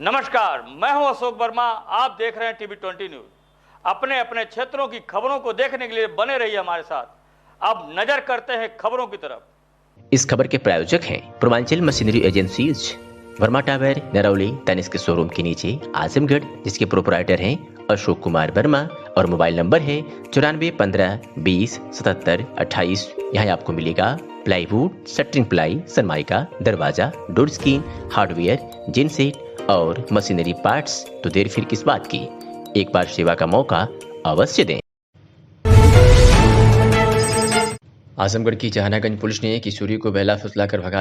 नमस्कार, मैं हूं अशोक वर्मा। आप देख रहे हैं टीवी 20 न्यूज। अपने अपने क्षेत्रों की खबरों को देखने के लिए बने रहिए हमारे साथ। अब नजर करते हैं खबरों की तरफ। इस खबर के प्रायोजक हैं Purvanchal machinery agencies, Verma tower, Narauli, Tanishq के शोरूम के नीचे आजमगढ़, जिसके प्रोपराइटर हैं अशोक कुमार वर्मा और मोबाइल नंबर है 9415207728। यहाँ आपको मिलेगा प्लाईवुड, शटरिंग प्लाई, सनमाइका, दरवाजा, डोर स्क्रीन, हार्डवेयर, जिनसेट और मशीनरी पार्ट्स। तो देर फिर किस बात की, एक बार सेवा का मौका अवश्य दें। आजमगढ़ की जहानागंज पुलिस ने किशोरी को बहला फुसलाकर भगा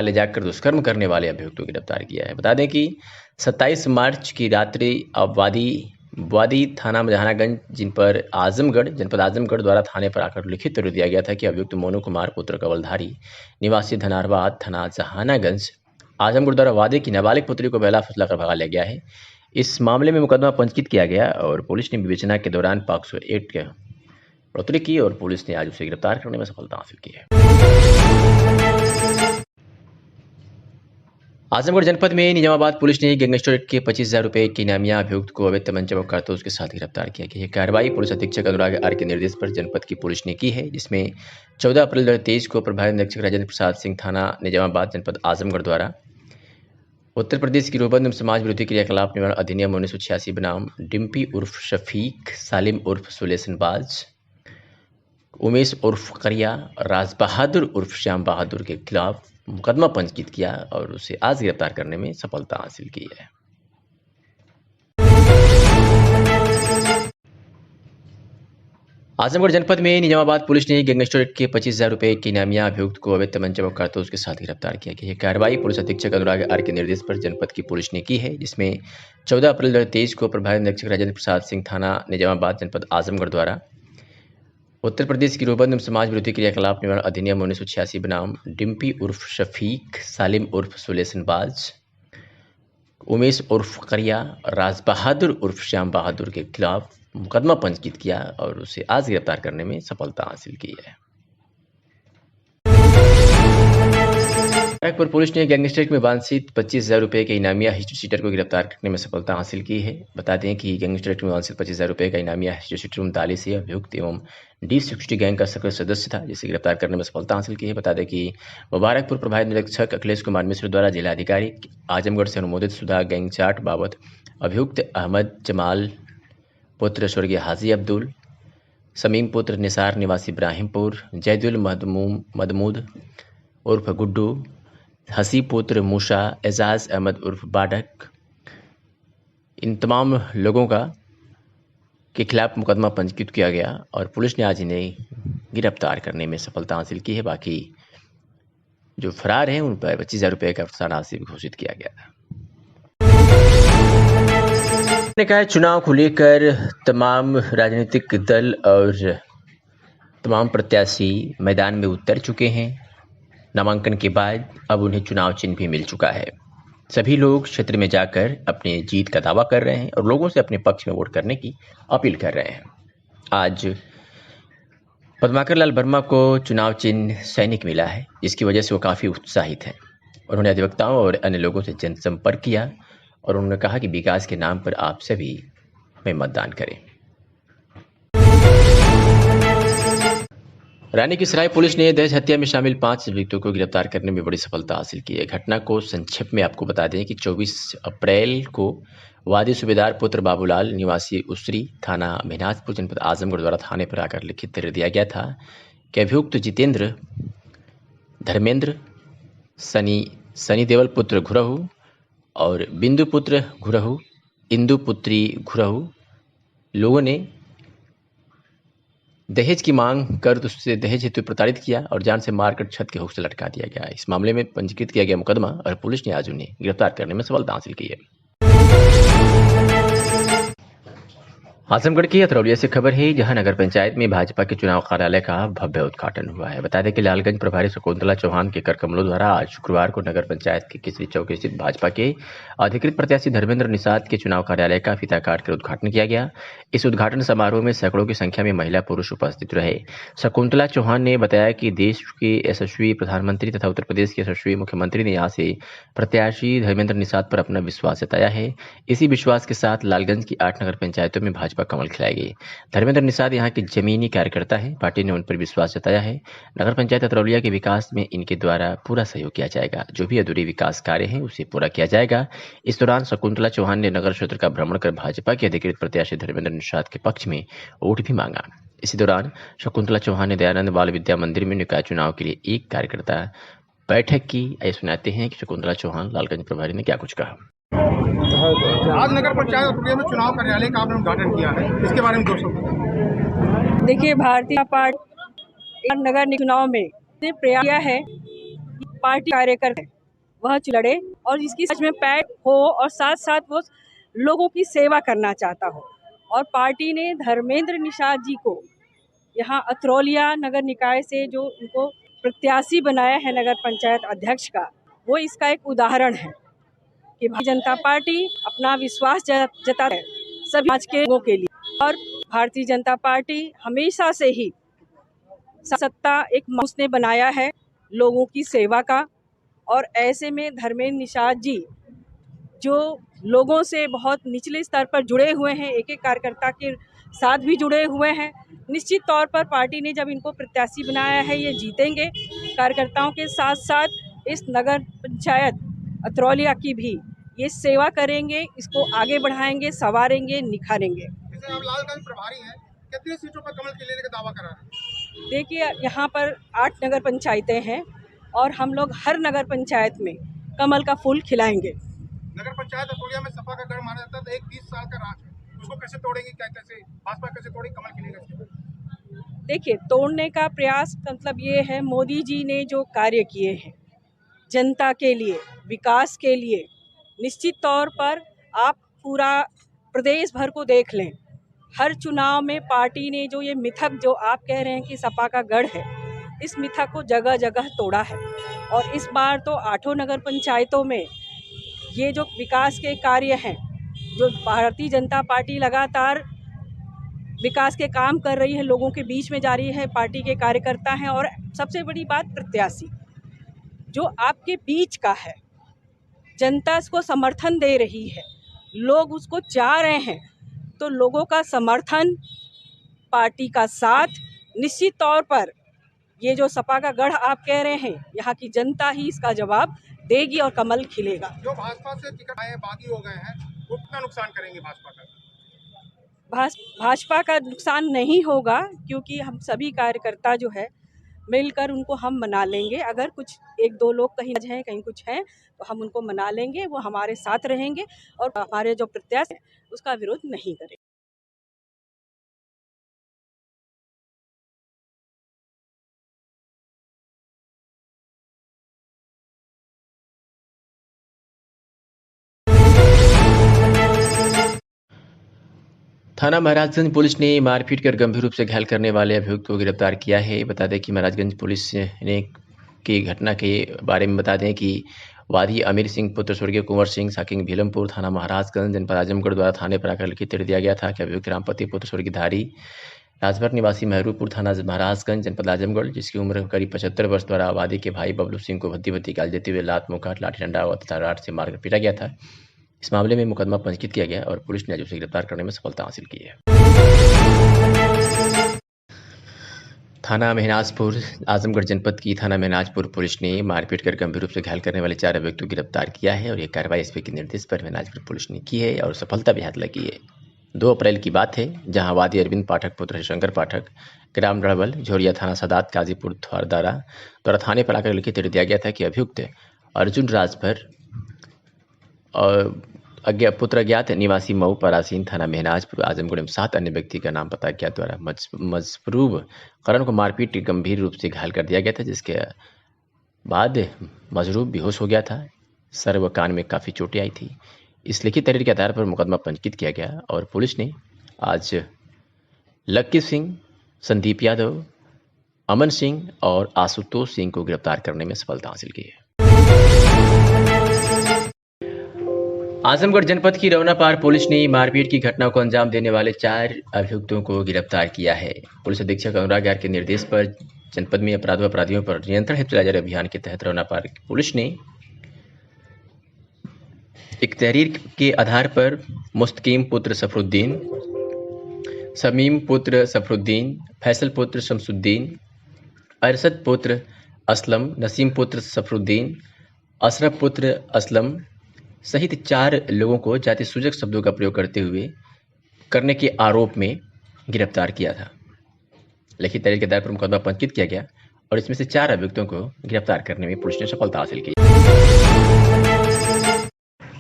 ले जाकर दुष्कर्म करने वाले अभियुक्तों को गिरफ्तार किया है। बता दें कि 27 मार्च की रात्रि वादी थाना जहानागंज जनपद आजमगढ़ द्वारा थाने पर आकर लिखित कर दिया गया था कि अभियुक्त मोनू कुमार पुत्र कवलधारी निवासी धनारवाद थाना जहानागंज आजमगढ़ द्वारा वादे की नाबालिग पुत्री को बहला फुसलाकर भगा ले गया है। इस मामले में मुकदमा पंजीकृत किया गया और पुलिस ने विवेचना के दौरान पॉक्सो एक्ट के बढ़ोतरी की और पुलिस ने आज उसे गिरफ्तार करने में सफलता हासिल की है। आजमगढ़ जनपद में निजामाबाद पुलिस ने गैंगस्टर एक्ट के 25,000 रुपए के इनामिया अभियुक्त को अवैध तमंचा व कारतूस के साथ गिरफ्तार किया गया। यह कार्रवाई पुलिस अधीक्षक अनुराग आर के निर्देश पर जनपद की पुलिस ने की है, जिसमें 14 अप्रैल 2023 को प्रभारी निरीक्षक राजेंद्र प्रसाद सिंह थाना निजामाबाद जनपद आजमगढ़ द्वारा उत्तर प्रदेश की रोबंद समाज विरोधी क्रियाकलाप निवारण अधिनियम 1986 बनाम डिम्पी उर्फ शफीक, सालिम उर्फ सुलेसनबाज, उमेश उर्फ करिया, राज बहादुर उर्फ श्याम बहादुर के खिलाफ मुकदमा पंजीकृत किया और उसे आज गिरफ्तार करने में सफलता हासिल की है। आजमगढ़ जनपद में निजामाबाद पुलिस ने गैंगस्टर एक्ट के 25,000 रुपए के इनामिया अभियुक्त को अवैध तमंचा व कारतूस के साथ गिरफ्तार किया गया। यह कार्रवाई पुलिस अधीक्षक अनुराग आर के निर्देश पर जनपद की पुलिस ने की है, जिसमें 14 अप्रैल 2023 को प्रभारी निरीक्षक राजेंद्र प्रसाद सिंह थाना निजामाबाद जनपद आजमगढ़ द्वारा उत्तर प्रदेश की रोबंद समाज विरोधी क्रियाकलाप निवारण अधिनियम 1986 बनाम डिम्पी उर्फ शफीक, सालिम उर्फ सुलेसनबाज, उमेश उर्फ करिया, राज बहादुर उर्फ श्याम बहादुर के खिलाफ मुकदमा पंजीकृत किया और उसे आज गिरफ्तार करने में सफलता हासिल की है। पर पुलिस ने गैंगस्टर में वांछित 25,000 रुपए के इनामिया हिस्ट्री शीटर को गिरफ्तार करने में सफलता हासिल की है। बता दें कि गैंगस्टर में वांछित 25,000 रुपए का इनामिया हिस्ट्री शीटर उमताली से अभियुक्त एवं D60 गैंग का सक्रिय सदस्य था, जिसे गिरफ्तार करने में सफलता हासिल की है। बता दें कि मुबारकपुर प्रभारी निरीक्षक अखिलेश कुमार मिश्र द्वारा जिलाधिकारी आजमगढ़ से अनुमोदित सुधा गैंग चार्ट बाबत अभियुक्त अहमद जमाल पुत्र स्वर्गीय हाजी अब्दुल, समीम पुत्र निसार निवासी इब्राहिमपुर, जैदुल मदमूद उर्फ गुड्डू, हसी पुत्र मूसा, एजाज अहमद उर्फ बाडक, इन तमाम लोगों के खिलाफ मुकदमा पंजीकृत किया गया और पुलिस ने आज इन्हें गिरफ्तार करने में सफलता हासिल की है। बाकी जो फरार हैं उन पर 25,000 रुपए का सराहना घोषित किया गया था। ने कहा चुनाव को लेकर तमाम राजनीतिक दल और तमाम प्रत्याशी मैदान में उतर चुके हैं। नामांकन के बाद अब उन्हें चुनाव चिन्ह भी मिल चुका है। सभी लोग क्षेत्र में जाकर अपने जीत का दावा कर रहे हैं और लोगों से अपने पक्ष में वोट करने की अपील कर रहे हैं। आज पद्माकर लाल वर्मा को चुनाव चिन्ह सैनिक मिला है, जिसकी वजह से वो काफ़ी उत्साहित हैं। उन्होंने अधिवक्ताओं और अन्य लोगों से जनसंपर्क किया और उन्होंने कहा कि विकास के नाम पर आप सभी में मतदान करें। रानी की सराय पुलिस ने दहेज हत्या में शामिल 5 अभियुक्तों को गिरफ्तार करने में बड़ी सफलता हासिल की है। घटना को संक्षेप में आपको बता दें कि 24 अप्रैल को वादी सूबेदार पुत्र बाबूलाल निवासी उसरी थाना महनाजपुर जनपद आजमगढ़ द्वारा थाने पर आकर लिखित कर दिया गया था कि अभियुक्त जितेंद्र, धर्मेंद्र, सनी देवल पुत्र घुरहू और बिंदु पुत्र घुरहू, इंदु पुत्री घुरहू लोगों ने दहेज की मांग कर उससे दहेज हेतु प्रताड़ित किया और जान से मारकर छत के हुक से लटका दिया गया। इस मामले में पंजीकृत किया गया मुकदमा और पुलिस ने आज उन्हें गिरफ्तार करने में सफलता हासिल की है। आजमगढ़ की अतरौलिया से खबर है, जहां नगर पंचायत में भाजपा के चुनाव कार्यालय का भव्य उद्घाटन हुआ है। बता दें कि लालगंज प्रभारी शकुंतला चौहान के कर कमलों द्वारा आज शुक्रवार को नगर पंचायत के केसरी चौक स्थित भाजपा के अधिकृत प्रत्याशी धर्मेंद्र निषाद के चुनाव कार्यालय का फीता काट कर उद्घाटन किया गया। इस उद्घाटन समारोह में सैकड़ों की संख्या में महिला पुरुष उपस्थित रहे। शकुंतला चौहान ने बताया कि देश के यशस्वी प्रधानमंत्री तथा उत्तर प्रदेश के यशस्वी मुख्यमंत्री ने यहाँ से प्रत्याशी धर्मेंद्र निषाद पर अपना विश्वास जताया है। इसी विश्वास के साथ लालगंज की 8 नगर पंचायतों में भाजपा कमल खिलाएगी। धर्मेंद्र निषाद यहाँ के जमीनी कार्यकर्ता है, पार्टी ने उन पर विश्वास जताया है। नगर पंचायत अतरौलिया के विकास में इनके द्वारा पूरा सहयोग किया जाएगा। जो भी अधूरी विकास कार्य है उसे पूरा किया जाएगा। इस दौरान शकुंतला चौहान ने नगर क्षेत्र का भ्रमण कर भाजपा के अधिकृत प्रत्याशी धर्मेंद्र निषाद के पक्ष में वोट भी मांगा। इसी दौरान शकुंतला चौहान ने दयानंद बाल विद्या मंदिर में निकाय चुनाव के लिए एक कार्यकर्ता बैठक की। आइए सुनाते हैं कि शकुंतला चौहान लालगंज प्रभारी ने क्या कुछ कहा। आज नगर पंचायत अतरौलिया में चुनाव कार्यालय का आपने उद्घाटन किया है, इसके बारे में दोस्तों। देखिए, भारतीय जनता पार्टी नगर चुनाव में प्रयास किया है कि पार्टी कार्यकर्ता वह लड़े और इसकी सच में पैठ हो और साथ साथ वो लोगों की सेवा करना चाहता हो। और पार्टी ने धर्मेंद्र निषाद जी को यहाँ अतरौलिया नगर निकाय से जो उनको प्रत्याशी बनाया है नगर पंचायत अध्यक्ष का, वो इसका एक उदाहरण है कि भारतीय जनता पार्टी अपना विश्वास जताता है सभी समाज के लोगों के लिए। और भारतीय जनता पार्टी हमेशा से ही सत्ता एक उसने बनाया है लोगों की सेवा का। और ऐसे में धर्मेंद्र निषाद जी जो लोगों से बहुत निचले स्तर पर जुड़े हुए हैं, एक एक कार्यकर्ता के साथ भी जुड़े हुए हैं, निश्चित तौर पर पार्टी ने जब इनको प्रत्याशी बनाया है ये जीतेंगे। कार्यकर्ताओं के साथ साथ इस नगर पंचायत अतरौलिया की भी ये सेवा करेंगे, इसको आगे बढ़ाएंगे, संवारेंगे, निखारेंगे। जैसे आप लालगंज प्रभारी हैं, कितनी सीटों पर कमल खिलने का दावा करा रहे हैं? देखिए, यहाँ पर 8 नगर पंचायतें हैं और हम लोग हर नगर पंचायत में कमल का फूल खिलाएंगे। नगर पंचायत अतरौलिया में सपा का गढ़ माना जाता है, तो एक 20 साल का राज है, उसको कैसे तोड़ेंगे? कैसे भाजपा कैसे तोड़ेगी? कमल खिलेगा? देखिए, तोड़ने का प्रयास मतलब ये है, मोदी जी ने जो कार्य किए हैं जनता के लिए, विकास के लिए, निश्चित तौर पर आप पूरा प्रदेश भर को देख लें, हर चुनाव में पार्टी ने जो ये मिथक जो आप कह रहे हैं कि सपा का गढ़ है, इस मिथक को जगह जगह तोड़ा है। और इस बार तो 8 नगर पंचायतों में ये जो विकास के कार्य हैं, जो भारतीय जनता पार्टी लगातार विकास के काम कर रही है, लोगों के बीच में जा रही है, पार्टी के कार्यकर्ता हैं और सबसे बड़ी बात प्रत्याशी जो आपके बीच का है, जनता इसको समर्थन दे रही है, लोग उसको चाह रहे हैं, तो लोगों का समर्थन, पार्टी का साथ, निश्चित तौर पर ये जो सपा का गढ़ आप कह रहे हैं, यहाँ की जनता ही इसका जवाब देगी और कमल खिलेगा। जो भाजपा से टिकट आए बागी हो गए हैं, वो कितना नुकसान करेंगे भाजपा का? भाजपा का नुकसान नहीं होगा, क्योंकि हम सभी कार्यकर्ता जो है मिलकर उनको हम मना लेंगे। अगर कुछ 1-2 लोग कहीं हैं, कहीं कुछ हैं, तो हम उनको मना लेंगे, वो हमारे साथ रहेंगे और हमारे जो प्रत्याशी है उसका विरोध नहीं करेंगे। थाना महाराजगंज पुलिस ने मारपीट कर गंभीर रूप से घायल करने वाले अभियुक्त को गिरफ्तार किया है। बता दें कि महाराजगंज पुलिस ने की घटना के बारे में बता दें कि वादी अमीर सिंह पुत्र स्वर्गीय कुंवर सिंह साकिंग भीलमपुर थाना महाराजगंज जनपद आजमगढ़ द्वारा थाने पर आकर लिखित दिया गया था कि अभियुक्त रामपति पुत्र स्वर्गीय धारी राजभर निवासी महरूपुर थाना महाराजगंज जनपद आजमगढ़, जिसकी उम्र करीब 75 वर्ष, द्वारा वादी के भाई बबलू सिंह को भद्दी भद्दी गाल देते हुए लात मुकाट लाठी डंडा तथा राड से मारकर पीटा गया था। इस मामले में मुकदमा पंजीकृत किया गया और पुलिस ने आज उसे गिरफ्तार करने में सफलता हासिल की है। थाना मेहनाजपुर आजमगढ़ जनपद की थाना मेहनाजपुर पुलिस ने मारपीट कर गंभीर रूप से घायल करने वाले 4 अभियुक्तों को गिरफ्तार किया है और यह कार्रवाई एसपी के निर्देश पर मेहनाजपुर पुलिस ने की है और सफलता भी हाथ लगी है। 2 अप्रैल की बात है, जहां वादी अरविंद पाठक पुत्र शंकर पाठक ग्राम रड़बल झोरिया थाना सदात काजीपुर थारदारा द्वारा थाने पर आकर लिखित दिया गया था कि अभियुक्त अर्जुन राजभर और पुत्र अज्ञात निवासी मऊ परासीन थाना मेहनाजपुर आजमगढ़ में 7 अन्य व्यक्ति का नाम पता अज्ञात द्वारा मजरूब करण को मारपीट गंभीर रूप से घायल कर दिया गया था, जिसके बाद मजरूब बेहोश हो गया था। सर व कान में काफ़ी चोटें आई थी। इस लिखित तहरीर के आधार पर मुकदमा पंजीकृत किया गया और पुलिस ने आज लक्की सिंह, संदीप यादव, अमन सिंह और आशुतोष सिंह को गिरफ्तार करने में सफलता हासिल की है। आजमगढ़ जनपद की रौनापार पुलिस ने मारपीट की घटना को अंजाम देने वाले 4 अभियुक्तों को गिरफ्तार किया है। पुलिस अधीक्षक अनुराग यार के निर्देश पर जनपद में अपराधियों पर नियंत्रण हेतु चलाए जा रहे अभियान के तहत रौनापार पुलिस ने एक तहरीर के आधार पर मुस्तकीम पुत्र सफरुद्दीन, समीम पुत्र सफरुद्दीन, फैसल पुत्र शमसुद्दीन, अरशद पुत्र असलम, नसीम पुत्र सफरुद्दीन, अशरफ पुत्र असलम सहित 4 लोगों को जाति सूचक शब्दों का प्रयोग करने के आरोप में गिरफ्तार किया था। लिखित तहरीर के आधार पर मुकदमा पंजीकृत किया गया और इसमें से 4 अभियुक्तों को गिरफ्तार करने में पुलिस ने सफलता हासिल की।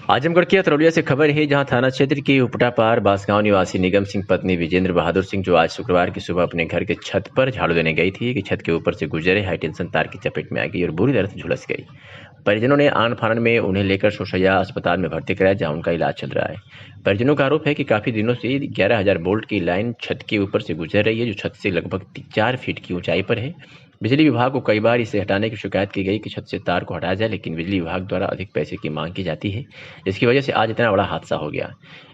आजमगढ़ के अतरौलिया से खबर है, जहां थाना क्षेत्र के उपटापार बांसगांव निवासी निगम सिंह पत्नी विजेंद्र बहादुर सिंह, जो आज शुक्रवार की सुबह अपने घर के छत पर झाड़ू देने गई थी, कि छत के ऊपर से गुजरे हाई टेंशन तार की चपेट में आ गई और बुरी तरह से झुलस गई। परिजनों ने आन फानन में उन्हें लेकर सोशैया अस्पताल में भर्ती कराया, जहां उनका इलाज चल रहा है। परिजनों का आरोप है कि काफी दिनों से 11,000 वोल्ट की लाइन छत के ऊपर से गुजर रही है, जो छत से लगभग 4 फीट की ऊंचाई पर है। बिजली विभाग को कई बार इसे हटाने की शिकायत की गई कि छत से तार को हटाया जाए, लेकिन बिजली विभाग द्वारा अधिक पैसे की मांग की जाती है, जिसकी वजह से आज इतना बड़ा हादसा हो गया।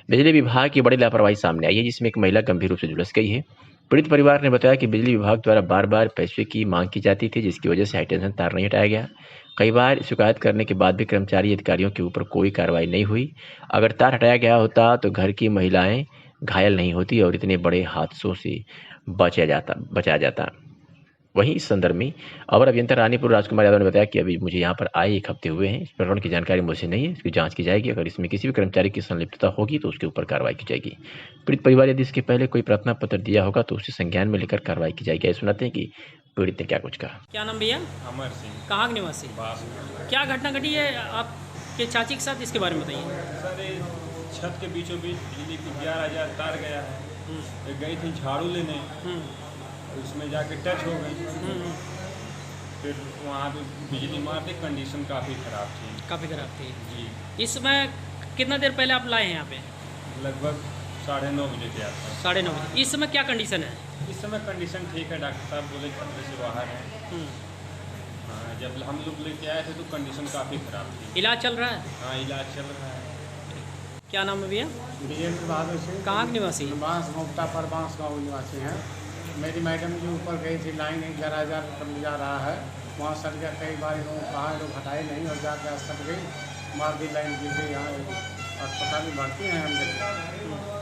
बिजली विभाग की बड़ी लापरवाही सामने आई है, जिसमें एक महिला गंभीर रूप से झुलस गई है। पीड़ित परिवार ने बताया कि बिजली विभाग द्वारा बार बार पैसे की मांग की जाती थी, जिसकी वजह से हाई टेंशन तार नहीं हटाया गया। कई बार शिकायत करने के बाद भी कर्मचारी अधिकारियों के ऊपर कोई कार्रवाई नहीं हुई। अगर तार हटाया गया होता तो घर की महिलाएं घायल नहीं होती और इतने बड़े हादसों से बचाया जाता। वहीं इस संदर्भ में अवर अभियंता रानीपुर राजकुमार यादव ने बताया कि अभी मुझे यहाँ पर आए 1 हफ्ते हुए हैं, इस प्रकरण की जानकारी मुझे नहीं है, इसकी जांच की जाएगी। अगर इसमें किसी भी कर्मचारी की संलिप्तता होगी तो उसके ऊपर कार्रवाई की जाएगी। पीड़ित परिवार यदि इसके पहले कोई प्रार्थना पत्र दिया होगा तो उसे संज्ञान में लेकर कार्रवाई की जाएगी। सुनाते हैं कि पीड़ित ने क्या कुछ कहा। क्या नाम भैया? अमर सिंह। कहाँ के निवासी? क्या घटना घटी है आपके चाची के साथ, इसके बारे में बताइए। सर ये छत के बीचों बीच बिजली की 11,000 तार गया है। एक गई थी झाड़ू लेने, उसमें जाके टच हो गई। फिर वहाँ पे बिजली मारते, कंडीशन काफ़ी ख़राब थी जी। इस समय कितना देर पहले आप लाए हैं यहाँ पे? लगभग 9:30 बजे के आसपास। 9:30 बजे। इस समय क्या कंडीशन है? इस समय कंडीशन ठीक है, डॉक्टर साहब बोले खतरे से बाहर है। हाँ, जब हम लोग लेके आए थे तो कंडीशन काफ़ी ख़राब थी। इलाज चल रहा है? हाँ, इलाज चल रहा है। क्या नाम है भैया? विजेंद्र बहादुर सिंह। कहाँ के निवासी? उपटापार बांसगांव निवासी हैं। मेरी मैडम जी ऊपर गई थी, लाइन 11,000 पर जा रहा है, वहाँ सट गया। कई बार लोग कहा लोग हटाए नहीं और जाकर सट गई, मार दी, लाइन गिर गई। यहाँ अस्पताल में भर्ती हैं हम लोग,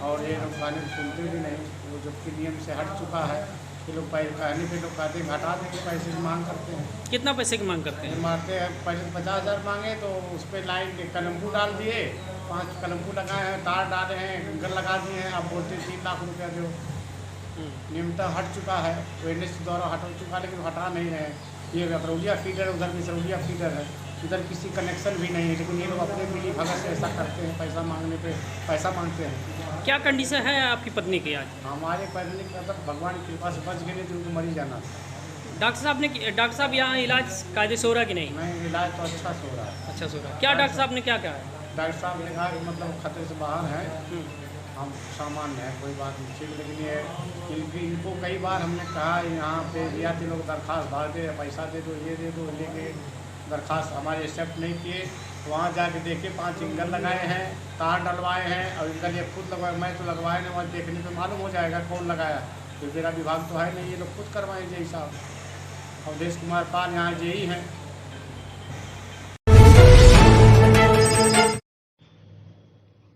और ये लोग कहने सुनते भी नहीं। वो जबकि नियम से हट चुका है, ये लोग कहने पे लोग कहते हैं हटा देंगे, पैसे की मांग करते हैं। कितना पैसे की मांग करते हैं? मारते हैं पहले 50,000 मांगे तो उस पर लाइन के कलमपू डाल दिए, 5 कलमपू लगाए हैं, तार डाले हैं, एंकर लगा दिए हैं। अब बोलते 3 लाख रुपया दो। नियमता हट चुका है, वेटनेस द्वारा हट चुका, लेकिन हटा नहीं रहे। ये अतरौलिया फीडर, उधर भी सरौलिया फीडर है, इधर किसी कनेक्शन भी नहीं है, लेकिन ये लोग अपने मिली भगत से ऐसा करते हैं। पैसा मांगने पे पैसा मांगते हैं। क्या कंडीशन है आपकी पत्नी की आज? हमारे पत्नी का तो भगवान की कृपा से बच गए, तो उनको मरी जाना था। डॉक्टर साहब यहाँ इलाज कायदे से हो रहा है कि नहीं? नहीं, इलाज तो अच्छा से हो रहा है। अच्छा से हो रहा है। क्या डॉक्टर साहब ने क्या कहा? डॉक्टर साहब ने कहा कि मतलब खतरे से बाहर है, हम सामान्य है, कोई बात नहीं ठीक। लेकिन ये इनको कई बार हमने कहा यहाँ पे दिया थे, लोग दरख्वास्त भाग दे, पैसा दे दो, ये दे दो, लेके दरख्वास्त हमारे एक्सेप्ट नहीं किए। वहाँ जाके देखे 5 एंगल लगाए हैं, तार डलवाए हैं, और इनका ये खुद लगवाए, मैं तो लगवाए नहीं, वहाँ देखने पे मालूम हो जाएगा कौन लगाया। तो मेरा विभाग तो है नहीं, ये लोग खुद करवाए जेई साहब। अवधेश कुमार पाल यहाँ जेई हैं।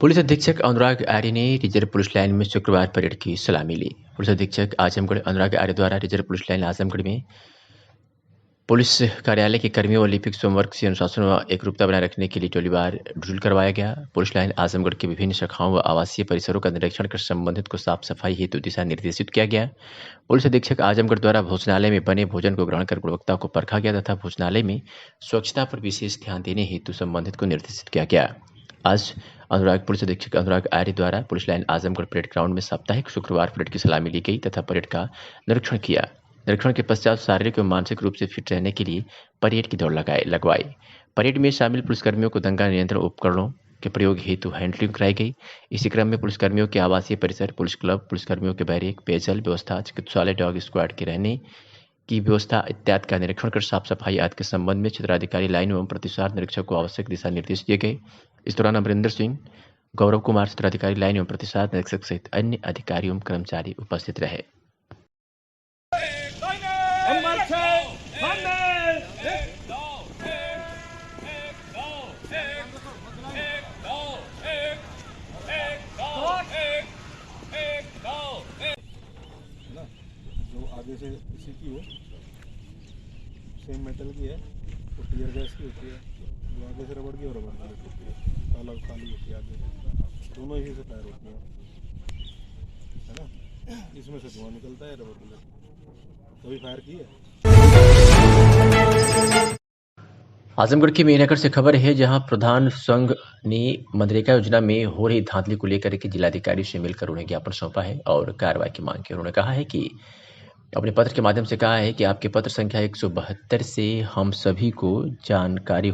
पुलिस अधीक्षक अनुराग आर्य ने रिजर्व पुलिस लाइन में शुक्रवार परेड की सलामी ली। पुलिस अधीक्षक आजमगढ़ अनुराग आर्य द्वारा रिजर्व पुलिस लाइन आजमगढ़ में पुलिस कार्यालय के कर्मियों और लिपिक स्वयंवर्ग से अनुशासन व एकरूपता बनाए रखने के लिए टोलीवार ड्रिल करवाया गया। पुलिस लाइन आजमगढ़ के विभिन्न शाखाओं व आवासीय परिसरों का निरीक्षण कर संबंधित को साफ सफाई हेतु दिशा निर्देशित किया गया। पुलिस अधीक्षक आजमगढ़ द्वारा भोजनालय में बने भोजन को ग्रहण कर गुणवत्ता को परखा गया तथा भोजनालय में स्वच्छता पर विशेष ध्यान देने हेतु संबंधित को निर्देशित किया गया। आज पुलिस अधीक्षक अनुराग आर्य द्वारा police line Azamgarh parade ground में साप्ताहिक शुक्रवार परेड की सलामी ली गई तथा परेड का निरीक्षण किया। निरीक्षण के पश्चात शारीरिक एवं मानसिक रूप से फिट रहने के लिए परेड की दौड़ लगवाई। परेड में शामिल पुलिसकर्मियों को दंगा नियंत्रण उपकरणों, के प्रयोग हेतु हैंडलिंग कराई गई। इसी क्रम में पुलिसकर्मियों के आवासीय परिसर, पुलिस क्लब, पुलिसकर्मियों के बैरिक, पेयजल व्यवस्था, चिकित्सालय, डॉग स्क्वाड के रहने की व्यवस्था इत्यादि का निरीक्षण कर साफ सफाई आदि के संबंध में क्षेत्राधिकारी लाइन एवं प्रतिसार निरीक्षक को आवश्यक दिशा निर्देश दिए गए। इस दौरान अमरिंदर सिंह, गौरव कुमार क्षेत्राधिकारी लाइन एवं प्रतिसार निरीक्षक सहित अन्य अधिकारी एवं कर्मचारी उपस्थित रहे। जो आगे से इसी की हो, सेम मेटल की है, तो टीयर गैस की होती है। जो आगे से रबड़ की और रबड़ की होती है, काला काली होती है आगे से, दोनों इसी से टायर होती हैं, है ना। इसमें से धुआं निकलता है रबड़ बुलेट। कभी फायर की है? आजमगढ़ की मेहनगर से खबर है, जहां प्रधान संघ ने मनरेगा योजना में हो रही धांधली को लेकर के जिलाधिकारी से मिलकर उन्हें ज्ञापन सौंपा है और कार्रवाई की मांग की। उन्होंने कहा है कि अपने पत्र के माध्यम से कहा है कि आपके पत्र संख्या 172 से हम सभी को जानकारी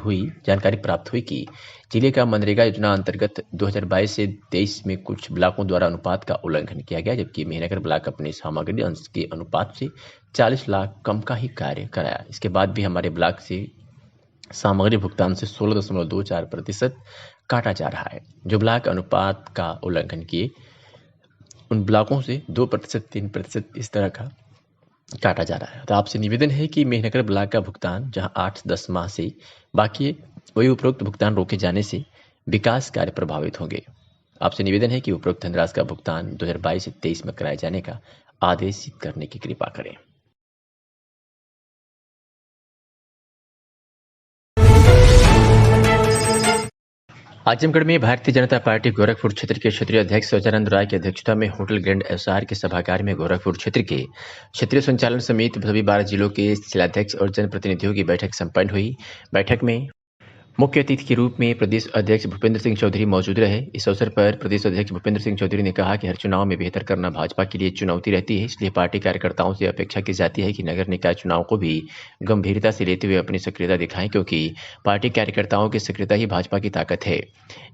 प्राप्त हुई कि जिले का मनरेगा योजना अंतर्गत 2022 से 23 में कुछ ब्लॉकों द्वारा अनुपात का उल्लंघन किया गया, जबकि मेहनगर ब्लॉक अपने सामग्री अंश के अनुपात से 40 लाख कम का ही कार्य कराया। इसके बाद भी हमारे ब्लॉक से सामग्री भुगतान से 16.24% काटा जा रहा है। जो ब्लॉक अनुपात का उल्लंघन किए उन ब्लॉकों से 2%, 3% इस तरह का काटा जा रहा है। तो आपसे निवेदन है कि मेहनगर ब्लॉक का भुगतान जहां 8-10 माह से बाकी है, वही उपरोक्त भुगतान रोके जाने से विकास कार्य प्रभावित होंगे। आपसे निवेदन है कि उपरोक्त धनराशि का भुगतान 2022 से 23 में कराए जाने का आदेशित करने की कृपा करें। आजमगढ़ में भारतीय जनता पार्टी गोरखपुर क्षेत्र के क्षेत्रीय अध्यक्ष सौचानंद राय की अध्यक्षता में होटल ग्रैंड एसआर के सभागार में गोरखपुर क्षेत्र के क्षेत्रीय संचालन समिति सभी 12 जिलों के जिलाध्यक्ष और जनप्रतिनिधियों की बैठक संपन्न हुई। बैठक में मुख्य अतिथि के रूप में प्रदेश अध्यक्ष भूपेंद्र सिंह चौधरी मौजूद रहे। इस अवसर पर प्रदेश अध्यक्ष भूपेंद्र सिंह चौधरी ने कहा कि हर चुनाव में बेहतर करना भाजपा के लिए चुनौती रहती है, इसलिए पार्टी कार्यकर्ताओं से अपेक्षा की जाती है कि नगर निकाय चुनाव को भी गंभीरता से लेते हुए अपनी सक्रियता दिखाएं, क्योंकि पार्टी कार्यकर्ताओं की सक्रियता ही भाजपा की ताकत है।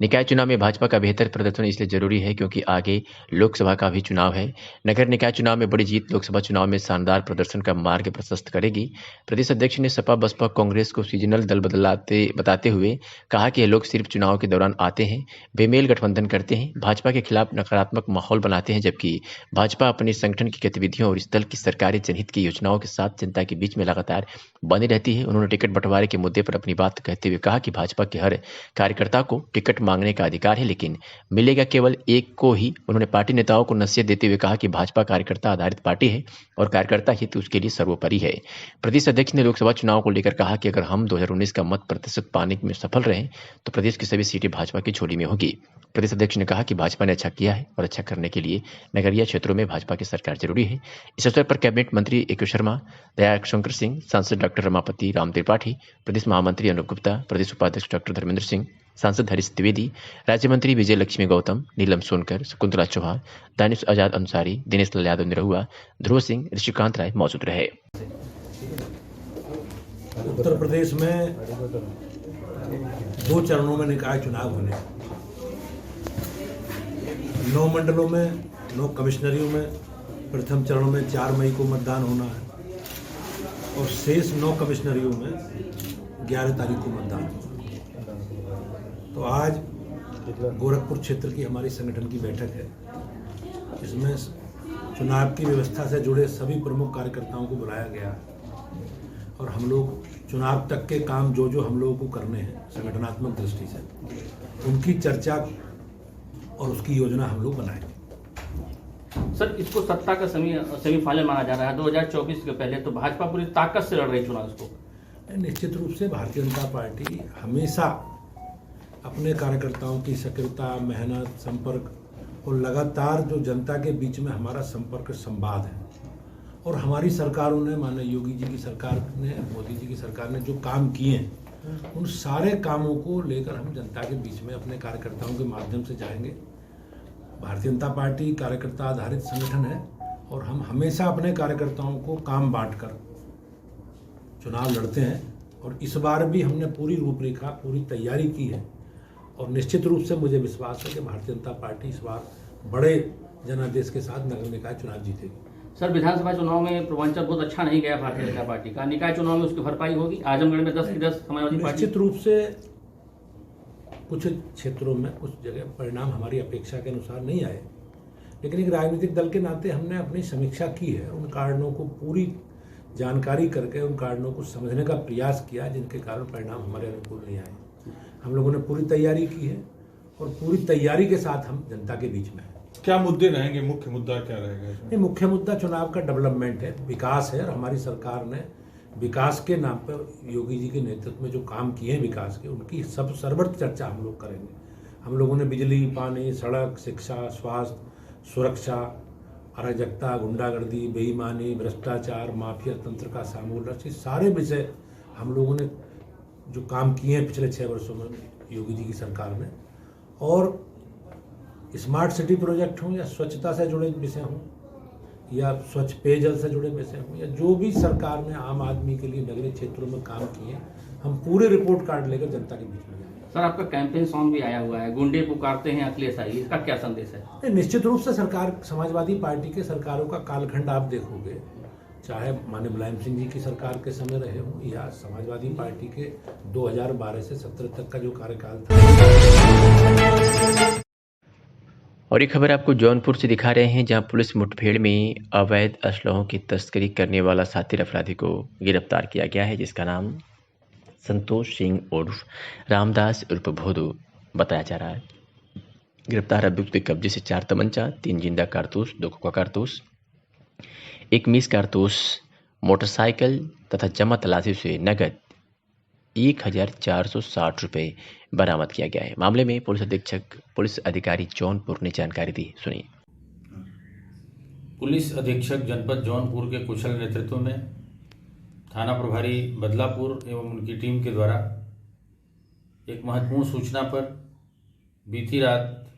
निकाय चुनाव में भाजपा का बेहतर प्रदर्शन इसलिए जरूरी है क्योंकि आगे लोकसभा का भी चुनाव है। नगर निकाय चुनाव में बड़ी जीत लोकसभा चुनाव में शानदार प्रदर्शन का मार्ग प्रशस्त करेगी। प्रदेश अध्यक्ष ने सपा बसपा कांग्रेस को सीजनल दल बताते हुए कहा कि ये लोग सिर्फ चुनाव के दौरान आते हैं, बेमेल गठबंधन करते हैं, भाजपा के खिलाफ नकारात्मक माहौल बनाते हैं, जबकि भाजपा अपने संगठन की गतिविधियों और इस दल की सरकारी जनहित की योजनाओं के साथ जनता के बीच में लगातार बनी रहती है। उन्होंने टिकट बंटवारे के मुद्दे पर अपनी बात कहते हुए कहा कि भाजपा के हर कार्यकर्ता को टिकट मांगने का अधिकार है, लेकिन मिलेगा केवल एक को ही। उन्होंने पार्टी नेताओं को नसीहत देते हुए कहा कि भाजपा कार्यकर्ता आधारित पार्टी है और कार्यकर्ता हित उसके लिए सर्वोपरि है। प्रदेश अध्यक्ष ने लोकसभा चुनाव को लेकर कहा कि अगर हम 2019 का मत प्रतिशत पाने में सफल रहे तो प्रदेश की सभी सीटें भाजपा की झोली में होगी। प्रदेश अध्यक्ष ने कहा कि भाजपा ने अच्छा किया है और अच्छा करने के लिए नगरीय क्षेत्रों में भाजपा की सरकार जरूरी है। इस अवसर पर कैबिनेट मंत्री ए.के. शर्मा, दयाशंकर सिंह, सांसद डॉक्टर रमापति राम त्रिपाठी, प्रदेश महामंत्री अनुप गुप्ता, प्रदेश उपाध्यक्ष डॉक्टर धर्मेंद्र सिंह, सांसद हरीश द्विवेदी, राज्य मंत्री विजय लक्ष्मी गौतम, नीलम सोनकर, शकुंतला चौहान, दानिश आजाद अंसारी, दिनेश लाल यादव निरहुआ, ध्रुव सिंह, ऋषिकांत राय मौजूद रहे। उत्तर प्रदेश में 2 चरणों में निकाय चुनाव होने, 9 मंडलों में 9 कमिश्नरियों में प्रथम चरण में 4 मई को मतदान होना है और शेष 9 कमिश्नरियों में 11 तारीख को मतदान होना। तो आज गोरखपुर क्षेत्र की हमारी संगठन की बैठक है, इसमें चुनाव की व्यवस्था से जुड़े सभी प्रमुख कार्यकर्ताओं को बुलाया गया है और हम लोग चुनाव तक के काम जो हम लोगों को करने हैं संगठनात्मक दृष्टि से, उनकी चर्चा और उसकी योजना हम लोग बनाएंगे। सर, इसको सत्ता का सेमीफाइनल माना जा रहा है। 2024 के पहले तो भाजपा पूरी ताकत से लड़ रही चुनाव इसको। निश्चित रूप से भारतीय जनता पार्टी हमेशा अपने कार्यकर्ताओं की सक्रियता, मेहनत, संपर्क और लगातार जो जनता के बीच में हमारा संपर्क संवाद है और हमारी सरकारों ने, माननीय योगी जी की सरकार ने, मोदी जी की सरकार ने जो काम किए हैं उन सारे कामों को लेकर हम जनता के बीच में अपने कार्यकर्ताओं के माध्यम से जाएंगे। भारतीय जनता पार्टी कार्यकर्ता आधारित संगठन है और हम हमेशा अपने कार्यकर्ताओं को काम बांटकर चुनाव लड़ते हैं और इस बार भी हमने पूरी रूपरेखा, पूरी तैयारी की है और निश्चित रूप से मुझे विश्वास है कि भारतीय जनता पार्टी इस बार बड़े जनादेश के साथ नगर निकाय चुनाव जीतेगी। सर, विधानसभा चुनाव में पूर्वांचल बहुत अच्छा नहीं गया भारतीय जनता पार्टी का, निकाय चुनाव में उसकी भरपाई होगी। आजमगढ़ में 10 की 10 समाजवादी पार्टी। निश्चित रूप से कुछ क्षेत्रों में कुछ जगह परिणाम हमारी अपेक्षा के अनुसार नहीं आए, लेकिन एक राजनीतिक दल के नाते हमने अपनी समीक्षा की है, उन कारणों को पूरी जानकारी करके उन कारणों को समझने का प्रयास किया जिनके कारण परिणाम हमारे अनुकूल नहीं आए। हम लोगों ने पूरी तैयारी की है और पूरी तैयारी के साथ हम जनता के बीच में हैं। क्या मुद्दे रहेंगे, मुख्य मुद्दा क्या रहेगा इसमें? मुख्य मुद्दा चुनाव का डेवलपमेंट है, विकास है, और हमारी सरकार ने विकास के नाम पर योगी जी के नेतृत्व में जो काम किए हैं विकास के, उनकी सब सर्वत्र चर्चा हम लोग करेंगे। हम लोगों ने बिजली, पानी, सड़क, शिक्षा, स्वास्थ्य, सुरक्षा, अराजकता, गुंडागर्दी, बेईमानी, भ्रष्टाचार, माफिया तंत्र का समूल, ये सारे विषय हम लोगों ने जो काम किए हैं पिछले 6 वर्षों में योगी जी की सरकार ने, और स्मार्ट सिटी प्रोजेक्ट हों या स्वच्छता से जुड़े विषय हों या स्वच्छ पेयजल से जुड़े विषय हों या जो भी सरकार ने आम आदमी के लिए नगरीय क्षेत्रों में काम किए, हम पूरे रिपोर्ट कार्ड लेकर जनता के बीच में जाएंगे। सर, आपका कैंपेन सॉन्ग भी आया हुआ है, गुंडे पुकारते हैं अखिलेश आई, इसका क्या संदेश है? निश्चित रूप से सरकार, समाजवादी पार्टी के सरकारों का कालखंड आप देखोगे, चाहे माननीय मुलायम सिंह जी की सरकार के समय रहे हों या समाजवादी पार्टी के 2012 से 17 तक का जो कार्यकाल था। और एक खबर आपको जौनपुर से दिखा रहे हैं, जहां पुलिस मुठभेड़ में अवैध असलहों की तस्करी करने वाला शातिर अपराधी को गिरफ्तार किया गया है, जिसका नाम संतोष सिंह उर्फ रामदास उर्फ भोदू बताया जा रहा है। गिरफ्तार अभियुक्त के कब्जे से 4 तमंचा, 3 जिंदा कारतूस, 2 खोखा कारतूस, 1 मिस कारतूस, मोटरसाइकिल तथा जमा तलाशी से नगद 1460 रुपये बरामद किया गया है। मामले में पुलिस अधिकारी जौनपुर ने जानकारी दी, सुनिए। पुलिस अधीक्षक जनपद जौनपुर के कुशल नेतृत्व में थाना प्रभारी बदलापुर एवं उनकी टीम के द्वारा एक महत्वपूर्ण सूचना पर बीती रात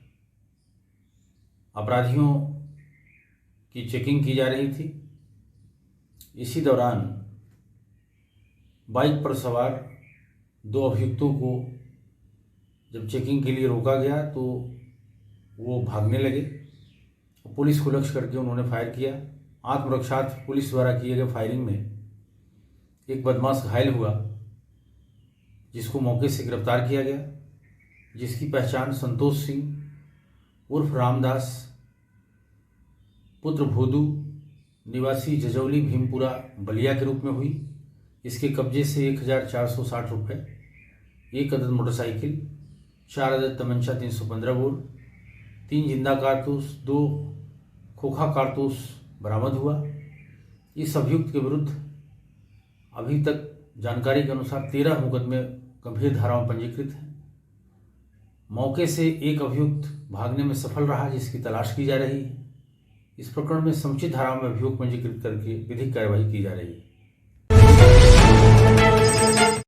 अपराधियों की चेकिंग की जा रही थी। इसी दौरान बाइक पर सवार 2 अभियुक्तों को जब चेकिंग के लिए रोका गया तो वो भागने लगे। पुलिस को लक्ष्य करके उन्होंने फायर किया। आत्मरक्षार्थ पुलिस द्वारा किए गए फायरिंग में एक बदमाश घायल हुआ, जिसको मौके से गिरफ्तार किया गया, जिसकी पहचान संतोष सिंह उर्फ रामदास पुत्र भोदू निवासी जजौली भीमपुरा बलिया के रूप में हुई। इसके कब्जे से 1460 रुपये, 1 अदद मोटरसाइकिल, 4 अदद तमंचा 315 बोर, 3 जिंदा कारतूस, 2 खोखा कारतूस बरामद हुआ। इस अभियुक्त के विरुद्ध अभी तक जानकारी के अनुसार 13 मुकदमे गंभीर धाराओं पंजीकृत हैं। मौके से एक अभियुक्त भागने में सफल रहा, जिसकी तलाश की जा रही है। इस प्रकरण में समुचित धाराओं में अभियोग पंजीकृत करके विधिक कार्यवाही की जा रही है।